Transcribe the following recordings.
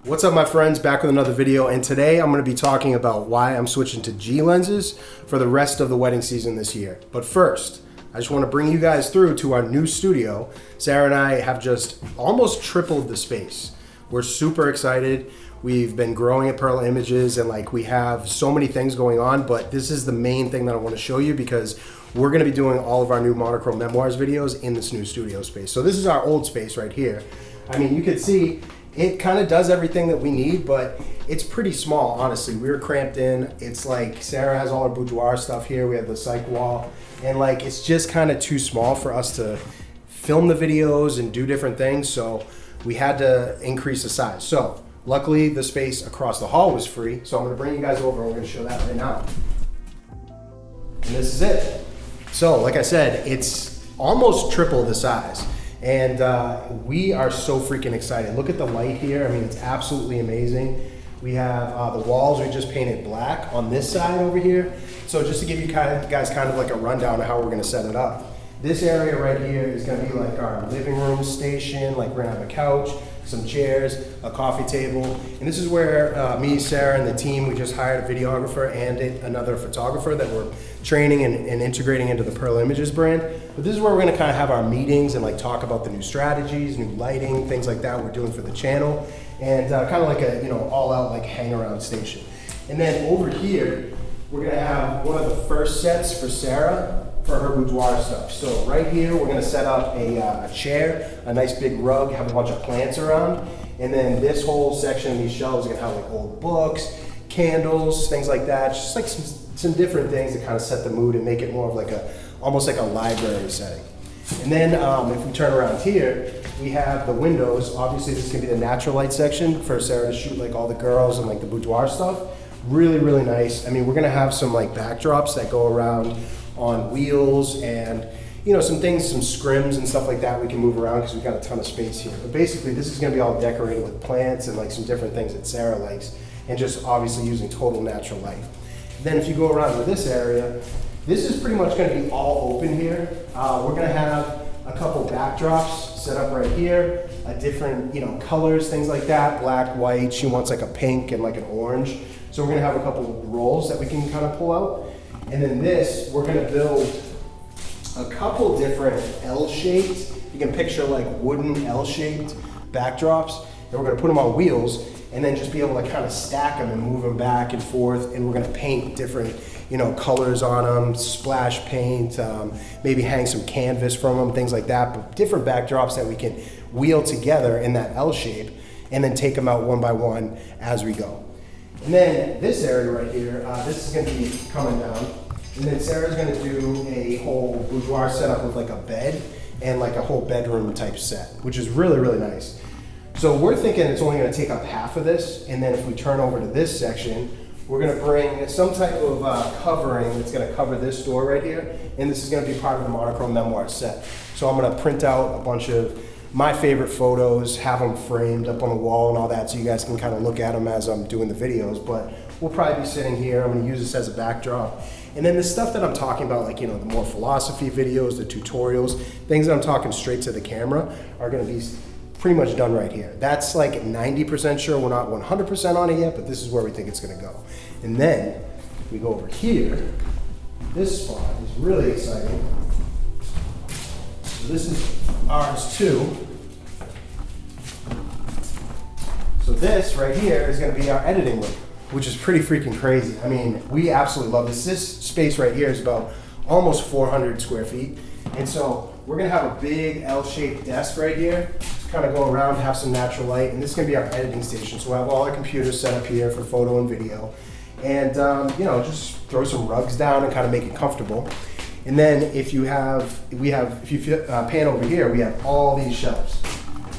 What's up, my friends? Back with another video, and today I'm going to be talking about why I'm switching to G lenses for the rest of the wedding season this year. But first, I just want to bring you guys through to our new studio. Sarah and I have just almost tripled the space. We're super excited. We've been growing at Pearl Images, and we have so many things going on, but this is the main thing that I want to show you because we're going to be doing all of our new Monochrome Memoirs videos in this new studio space. So this is our old space right here. I mean, you can see it kind of does everything that we need, but it's pretty small, honestly. We were cramped in. It's like Sarah has all her boudoir stuff here. We have the psych wall, and it's just kind of too small for us to film the videos and do different things. So we had to increase the size. So luckily the space across the hall was free. So I'm gonna bring you guys over and we're gonna show that right now. And this is it. So like I said, it's almost triple the size. And we are so freaking excited. Look at the light here. I mean, it's absolutely amazing. We have the walls, we just painted black on this side over here. So just to give you guys kind of like a rundown of how we're gonna set it up. This area right here is gonna be like our living room station. We're gonna have a couch, some chairs, a coffee table. And this is where me, Sarah, and the team, we just hired a videographer and another photographer that we're training and integrating into the Pearl Images brand. But this is where we're gonna kind of have our meetings and talk about the new strategies, new lighting, things like that we're doing for the channel. And kind of like a all out hang around station. And then over here, we're gonna have one of the first sets for Sarah for her boudoir stuff. So right here, we're gonna set up a chair, a nice big rug, have a bunch of plants around. And then this whole section of these shelves are gonna have old books, candles, things like that. Just some different things to kind of set the mood and make it more of almost like a library setting. And then if we turn around here, we have the windows. Obviously this is gonna be the natural light section for Sarah to shoot all the girls and the boudoir stuff. Really, really nice. I mean, we're gonna have some backdrops that go around on wheels and some things, some scrims and stuff like that we can move around because we've got a ton of space here. But basically this is gonna be all decorated with plants and some different things that Sarah likes, and just obviously using total natural light. Then if you go around to this area, this is pretty much gonna be all open here. We're gonna have a couple backdrops set up right here, a different colors, things like that, black, white. She wants a pink and an orange. So we're gonna have a couple rolls that we can kind of pull out. And then this, we're gonna build a couple different L-shaped, you can picture wooden L-shaped backdrops, and we're gonna put them on wheels and then just be able to kind of stack them and move them back and forth. And we're gonna paint different colors on them, splash paint, maybe hang some canvas from them, things like that, but different backdrops that we can wheel together in that L shape and then take them out one by one as we go. And then this area right here, this is gonna be coming down. And then Sarah's gonna do a whole boudoir setup with a bed and a whole bedroom type set, which is really, really nice. So we're thinking it's only gonna take up half of this. And then if we turn over to this section, we're gonna bring some type of covering that's gonna cover this door right here. And this is gonna be part of the Monochrome Memoirs set. So I'm gonna print out a bunch of my favorite photos, have them framed up on the wall and all that, so you guys can kind of look at them as I'm doing the videos. But we'll probably be sitting here. I'm gonna use this as a backdrop. And then the stuff that I'm talking about, the more philosophy videos, the tutorials, things that I'm talking straight to the camera are gonna be pretty much done right here. That's 90% sure. We're not 100% on it yet, but this is where we think it's gonna go. And then we go over here. This spot is really exciting. So this is ours too. So this right here is gonna be our editing room, which is pretty freaking crazy. I mean, we absolutely love this. This space right here is about almost 400 square feet. And so we're gonna have a big L-shaped desk right here. Just kind of go around, have some natural light, and this is gonna be our editing station. So we'll have all our computers set up here for photo and video. And just throw some rugs down and kind of make it comfortable. And then if you pan over here, we have all these shelves.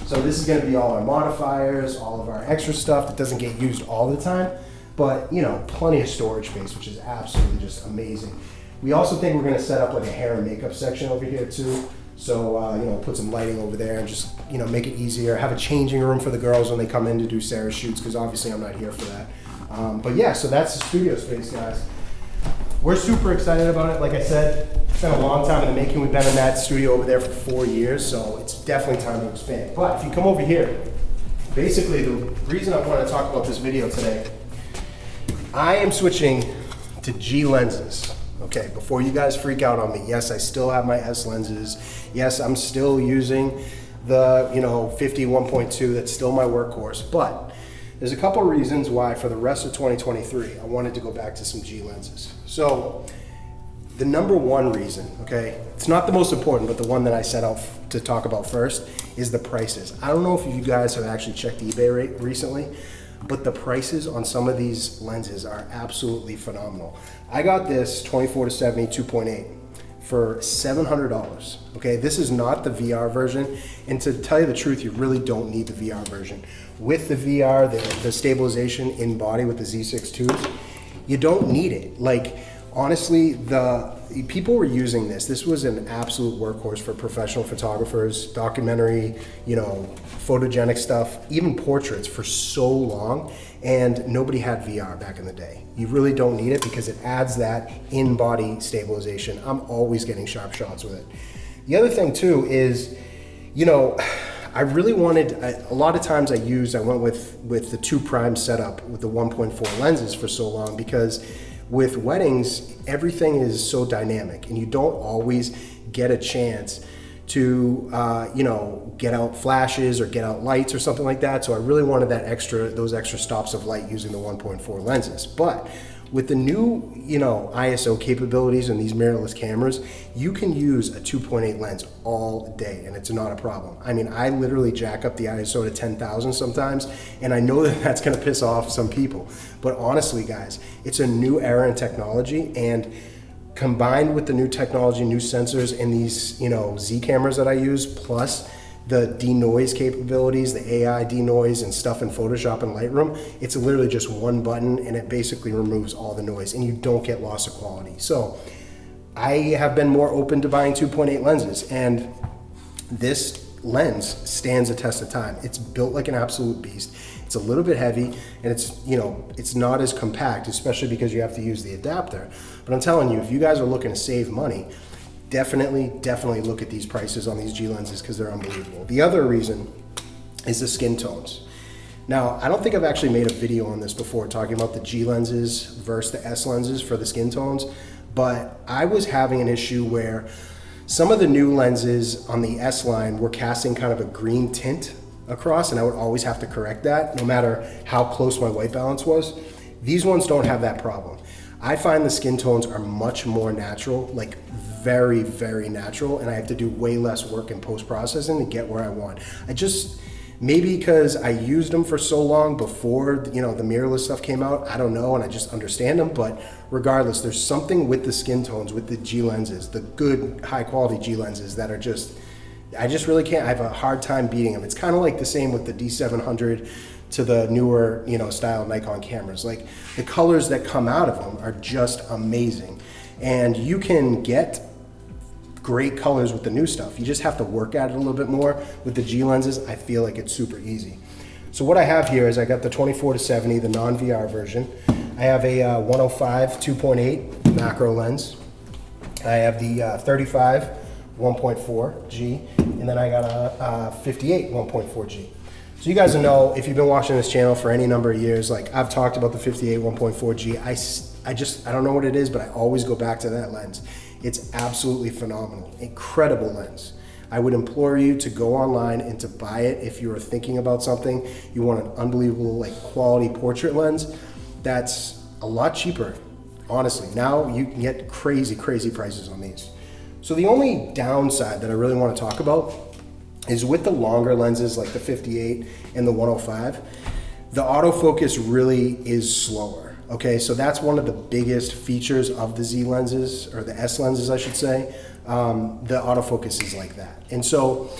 So this is gonna be all our modifiers, all of our extra stuff that doesn't get used all the time, but plenty of storage space, which is absolutely just amazing. We also think we're gonna set up a hair and makeup section over here too. So, put some lighting over there and just, make it easier. Have a changing room for the girls when they come in to do Sarah's shoots, because obviously I'm not here for that. But yeah, so that's the studio space, guys. We're super excited about it. Like I said, it's been a long time in the making. We've been in that studio over there for 4 years, so it's definitely time to expand. But if you come over here, basically the reason I want to talk about this video today, I am switching to G lenses. Okay, before you guys freak out on me, yes, I still have my S lenses. Yes, I'm still using the 50 1.2, that's still my workhorse, but there's a couple reasons why for the rest of 2023 I wanted to go back to some G lenses. So the number one reason, okay, it's not the most important, but the one that I set out to talk about first is the prices. I don't know if you guys have actually checked eBay rate recently, but the prices on some of these lenses are absolutely phenomenal. I got this 24-70 2.8 for $700. Okay, this is not the VR version, and to tell you the truth, you really don't need the VR version. With the VR, the stabilization in body with the Z6 IIs, you don't need it. Like, honestly, the people were using this. This was an absolute workhorse for professional photographers, documentary, photogenic stuff, even portraits for so long, and nobody had VR back in the day. You really don't need it because it adds that in-body stabilization. I'm always getting sharp shots with it. The other thing too is, I really wanted, a lot of times I went with the 2 prime setup with the 1.4 lenses for so long, because with weddings, everything is so dynamic and you don't always get a chance to, get out flashes or get out lights or something like that. So I really wanted those extra stops of light using the 1.4 lenses. But with the new, ISO capabilities and these mirrorless cameras, you can use a 2.8 lens all day and it's not a problem. I mean, I literally jack up the ISO to 10,000 sometimes, and I know that that's gonna piss off some people. But honestly, guys, it's a new era in technology, and combined with the new technology, new sensors, and these, Z cameras that I use, plus the denoise capabilities, the AI denoise and stuff in Photoshop and Lightroom, it's literally just one button and it basically removes all the noise and you don't get loss of quality. So I have been more open to buying 2.8 lenses, and this lens stands the test of time. It's built like an absolute beast. It's a little bit heavy, and it's not as compact, especially because you have to use the adapter. But I'm telling you, if you guys are looking to save money, definitely look at these prices on these G lenses because they're unbelievable. The other reason is the skin tones. Now, I don't think I've actually made a video on this before talking about the G lenses versus the S lenses for the skin tones, but I was having an issue where some of the new lenses on the S line were casting kind of a green tint across, and I would always have to correct that no matter how close my white balance was. These ones don't have that problem. I find the skin tones are much more natural, like very, very natural, and I have to do way less work in post-processing to get where I want. Maybe because I used them for so long before, the mirrorless stuff came out, I don't know, and I just understand them, but regardless, there's something with the skin tones, with the G lenses, the good, high-quality G lenses that are I just really can't, I have a hard time beating them. It's kind of like the same with the D700 to the newer, style Nikon cameras. Like, the colors that come out of them are just amazing. And you can get great colors with the new stuff. You just have to work at it a little bit more. With the G lenses, I feel like it's super easy. So what I have here is I got the 24-70, the non-VR version. I have a 105 2.8 macro lens. I have the 35 1.4 G, and then I got a 58 1.4 G. So you guys know, if you've been watching this channel for any number of years, like, I've talked about the 58 1.4 G. I don't know what it is, but I always go back to that lens. It's absolutely phenomenal, incredible lens. I would implore you to go online and to buy it if you are thinking about something. You want an unbelievable, quality portrait lens that's a lot cheaper, honestly. Now you can get crazy prices on these. So the only downside that I really want to talk about is with the longer lenses like the 58 and the 105, the autofocus really is slower. Okay, so that's one of the biggest features of the Z lenses, or the S lenses, I should say. The autofocus is like that. And so,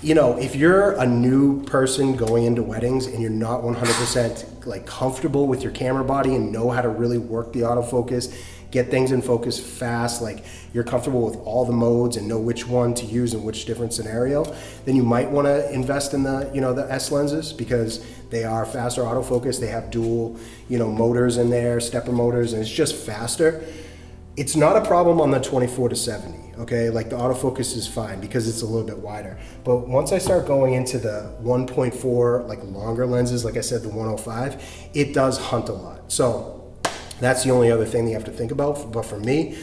if you're a new person going into weddings and you're not 100% comfortable with your camera body and know how to really work the autofocus, get things in focus fast, you're comfortable with all the modes and know which one to use in which different scenario, then you might want to invest in the the S lenses, because they are faster autofocus. They have dual motors in there, stepper motors, and it's just faster. It's not a problem on the 24-70. okay? Like the autofocus is fine because it's a little bit wider. But once I start going into the 1.4, like longer lenses, like I said, the 105, it does hunt a lot. So that's the only other thing that you have to think about. But for me,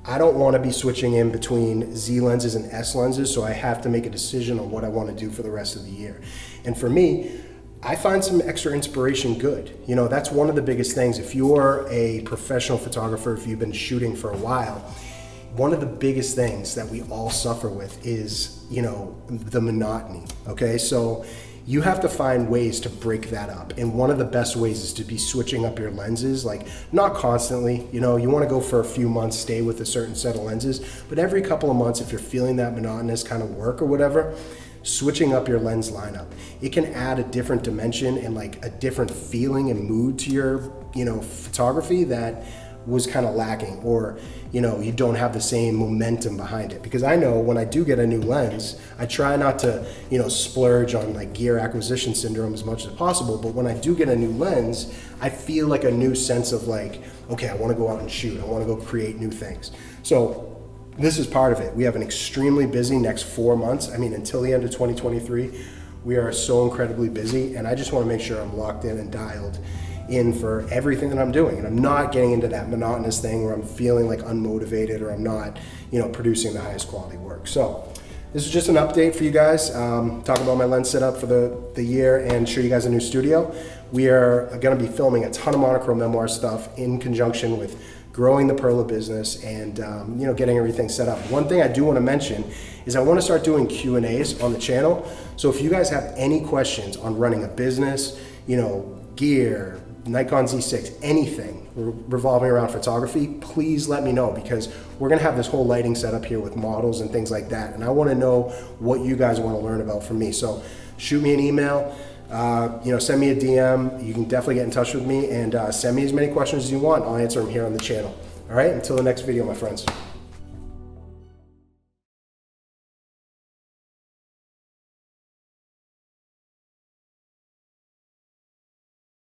I don't want to be switching in between Z lenses and S lenses, so I have to make a decision on what I want to do for the rest of the year. And for me, I find some extra inspiration good. You know, that's one of the biggest things. If you're a professional photographer, if you've been shooting for a while, one of the biggest things that we all suffer with is, you know, the monotony, okay? So you have to find ways to break that up. And one of the best ways is to be switching up your lenses, like not constantly, you know, you want to go for a few months, stay with a certain set of lenses, but every couple of months, if you're feeling that monotonous kind of work or whatever, switching up your lens lineup. It can add a different dimension and like a different feeling and mood to your, you know, photography that was kind of lacking, or, you know, you don't have the same momentum behind it. Because I know when I do get a new lens, I try not to, you know, splurge on like gear acquisition syndrome as much as possible, but when I do get a new lens, I feel like a new sense of like, okay, I want to go out and shoot, I want to go create new things. So this is part of it. We have an extremely busy next 4 months. I mean, until the end of 2023, we are so incredibly busy, and I just want to make sure I'm locked in and dialed in for everything that I'm doing. And I'm not getting into that monotonous thing where I'm feeling like unmotivated or I'm not, you know, producing the highest quality work. So this is just an update for you guys. Talk about my lens setup for the year and show you guys a new studio. We are going to be filming a ton of Monochrome Memoir stuff in conjunction with growing the Perla business and you know, getting everything set up. One thing I do want to mention is I want to start doing Q&As on the channel. So if you guys have any questions on running a business, you know, gear, Nikon Z6, anything revolving around photography, please let me know, because we're going to have this whole lighting setup here with models and things like that. And I want to know what you guys want to learn about from me. So shoot me an email. You know, send me a DM. You can definitely get in touch with me and send me as many questions as you want. I'll answer them here on the channel. All right, until the next video, my friends.